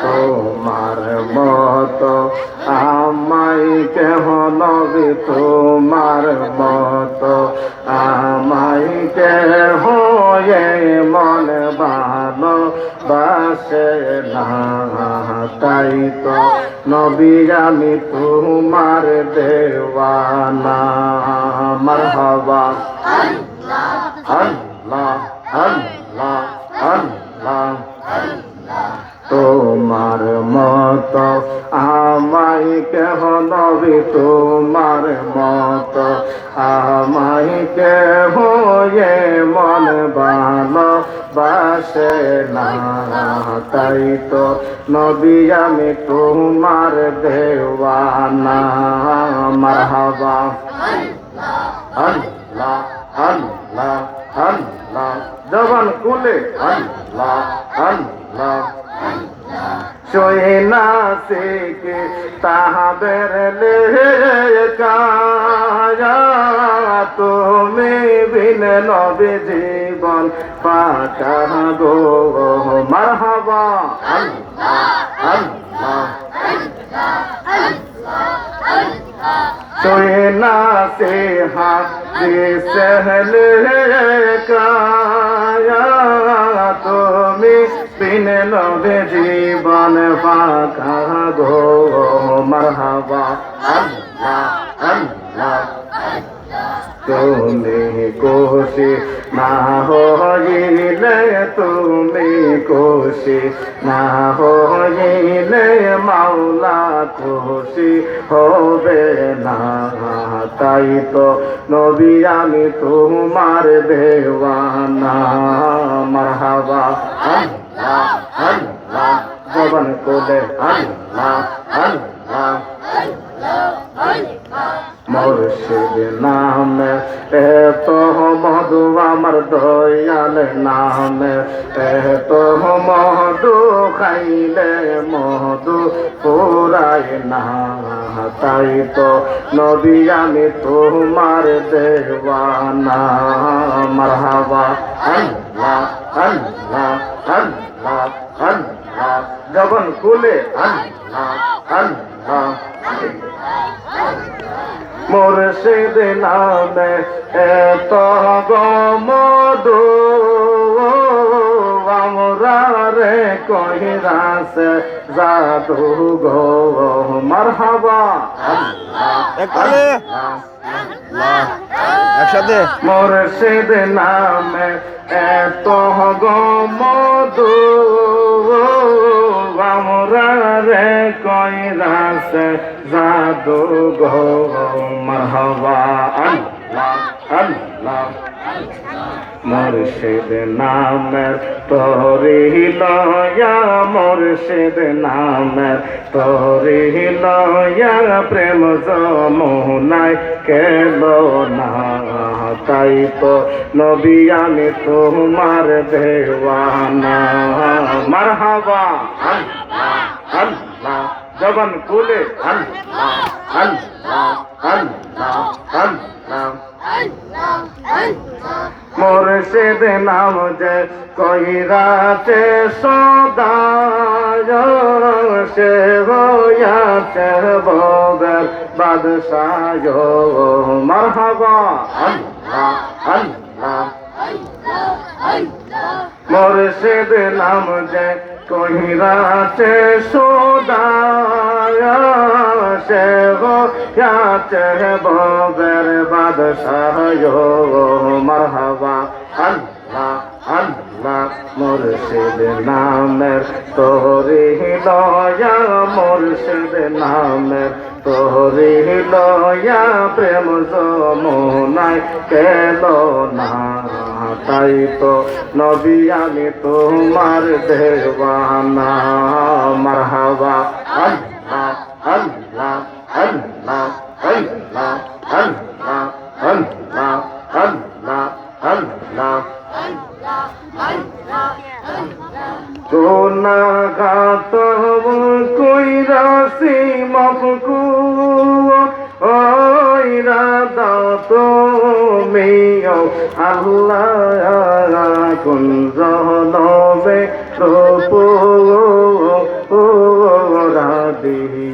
তোমার মতো আমায় কেহ নবী তোমার মতো আমায় কেহ মন ভালো বাসে না তাই তো নবী আমি তোমার দেওয়ানা মারহাবা আল্লাহ আল্লাহ আল্লাহ তোমার মতো আমায় কেহ নবী তোমার মতো আমায় কেহ মন ভালো বাসে না তাই তো নবী আমি তোমার দেওয়ানা মারহাবা আল্লাহ আল্লাহ আল্লাহ জবান খুলে আল্লাহ আল্লাহ সোয়ে না শিখে তাহাদের লেখা তুমি বিন নবী জীবন পাকা গো মারহাবা আল্লাহ আল্লাহ সোয়ে না সে হাদিসে লেখা তুমি বিন নবী জীবন পাকা গো মারহাবা আল্লাহ আল্লাহ তুমি খুশি না হইলে তুমি খুশি না হইলে মাওলা খুশি হবে না তাই তো নবী আমি তোমার দেওয়ানা মারহাবা আল্লাহ আল্লাহ জবান কোলে আল্লাহ আল্লাহ মুর্শিদ নামে এত মধু আমার দয়াল নামে এত মধু খাইলে মধু পুরাই না তাই তো নবী আমি তোমার দেওয়ানা মারহাবা আল্লাহ আল্লাহ আল্লাহ আল্লাহ জবান খুলে আল্লাহ আল্লাহ মুর্শিদ নামে এত মধু আমরা রে কহিরাসে জাদু গো মারহাবা একসাথে মুর্শিদ নামে এত মধু আমরা রে কইরাসে জাদু গো মারহাবা আল্লাহ আল্লাহ মুর্শিদ নামের তোরি লয়া মুর্শিদ নামের তোরি লয়া প্রেম যমুনায় কেলো না তাই তো নবী আমি তোমার দেওয়ানা মারহাবা আল্লাহ আল্লাহ জবান খুলে আল্লাহ আল্লাহ আল্লাহ আল্লাহ মুর্শিদ নাম যে কইরাতে সদায় সে হইয়াছে ববের বাদশায় মারহাবা আল্লাহ আল্লাহ মুর্শিদ নাম যে কহিরাতে সদায় সে হইয়াছে ববের বাদশায় মারহাবা আল্লাহ আল্লাহ মুর্শিদ নামের তোরি লয়া মুর্শিদ নামের তোরি লয়া প্রেম যমুনায় কেলো না তাই তো নবী আমি তোমার দেওয়ানা মারহাবা আল্লাহ আল্লাহ আল্লাহ আল্লাহ আল্লাহ আল্লাহ আল্লাহ আল্লাহ গুনাহগাত কইরাছি মাফ ওইরা দাও তুমি আল্লাহ কোন জনমে রূপ